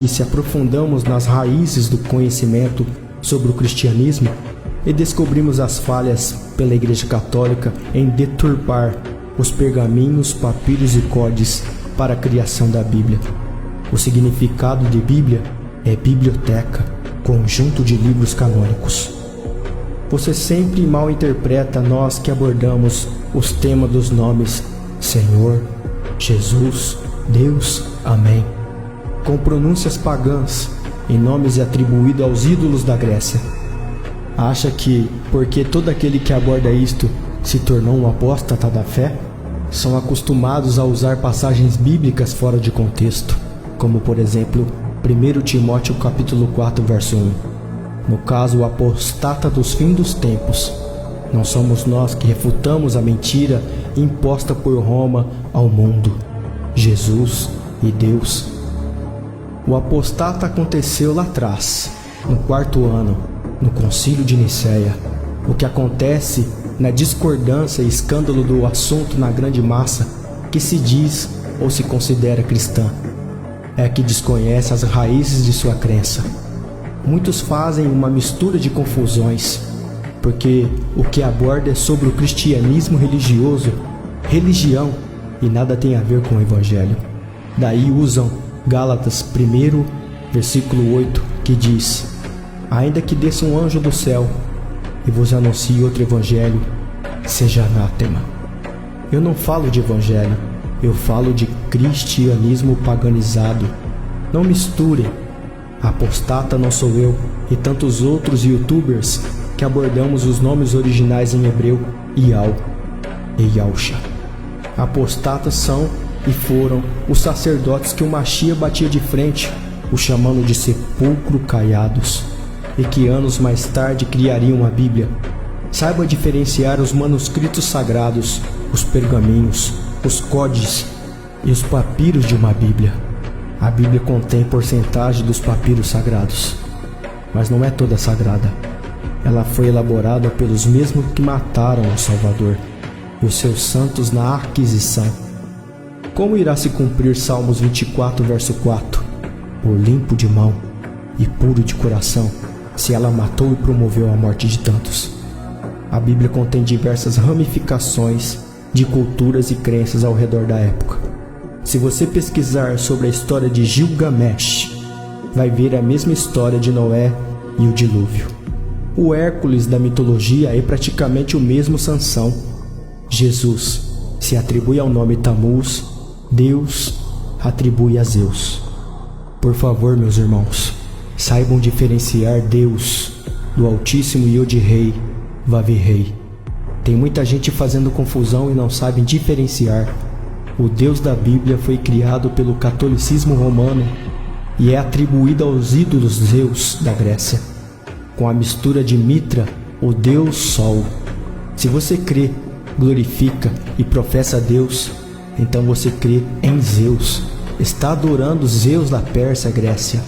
E se aprofundamos nas raízes do conhecimento sobre o cristianismo e descobrimos as falhas pela Igreja Católica em deturpar os pergaminhos, papiros e codes para a criação da Bíblia. O significado de Bíblia é biblioteca, conjunto de livros canônicos. Você sempre mal interpreta nós que abordamos os temas dos nomes Senhor, Jesus, Deus, Amém, com pronúncias pagãs e nomes atribuídos aos ídolos da Grécia. Acha que, porque todo aquele que aborda isto se tornou um apóstata da fé, são acostumados a usar passagens bíblicas fora de contexto, como por exemplo, 1 Timóteo capítulo 4, verso 1. No caso, o apostata dos fins dos tempos. Não somos nós que refutamos a mentira imposta por Roma ao mundo, Jesus e Deus. O apostata aconteceu lá atrás, no 4º ano, no Concílio de Nicéia. O que acontece na discordância e escândalo do assunto na grande massa que se diz ou se considera cristã é que desconhece as raízes de sua crença. Muitos fazem uma mistura de confusões, porque o que aborda é sobre o cristianismo religioso, religião, e nada tem a ver com o Evangelho. Daí usam Gálatas 1, versículo 8, que diz: ainda que desça um anjo do céu e vos anuncie outro evangelho, seja anátema. Eu não falo de evangelho, eu falo de cristianismo paganizado. Não misturem. Apostata não sou eu e tantos outros youtubers que abordamos os nomes originais em hebreu, Ial e Yahusha. Apostatas são e foram os sacerdotes que o Machia batia de frente, o chamando de sepulcro caiados, e que anos mais tarde criariam a Bíblia. Saiba diferenciar os manuscritos sagrados, os pergaminhos, os códices e os papiros de uma Bíblia. A Bíblia contém porcentagem dos papiros sagrados, mas não é toda sagrada. Ela foi elaborada pelos mesmos que mataram o Salvador e os seus santos na Aquisição. Como irá se cumprir Salmos 24, verso 4? Por limpo de mão e puro de coração, se ela matou e promoveu a morte de tantos. A Bíblia contém diversas ramificações de culturas e crenças ao redor da época. Se você pesquisar sobre a história de Gilgamesh, vai ver a mesma história de Noé e o dilúvio. O Hércules da mitologia é praticamente o mesmo Sansão. Jesus se atribui ao nome Tammuz, Deus atribui a Zeus. Por favor, meus irmãos, saibam diferenciar Deus do Altíssimo Yod-Rei, Vav-Rei. Tem muita gente fazendo confusão e não sabem diferenciar. O Deus da Bíblia foi criado pelo catolicismo romano e é atribuído aos ídolos Zeus da Grécia, com a mistura de Mitra, o Deus Sol. Se você crê, glorifica e professa a Deus, então você crê em Zeus. Está adorando Zeus da Pérsia, Grécia.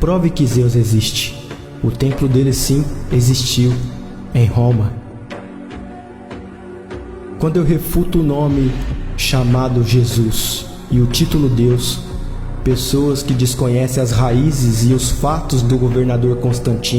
Prove que Zeus existe. O templo dele sim existiu em Roma. Quando eu refuto o nome chamado Jesus e o título Deus, pessoas que desconhecem as raízes e os fatos do governador Constantino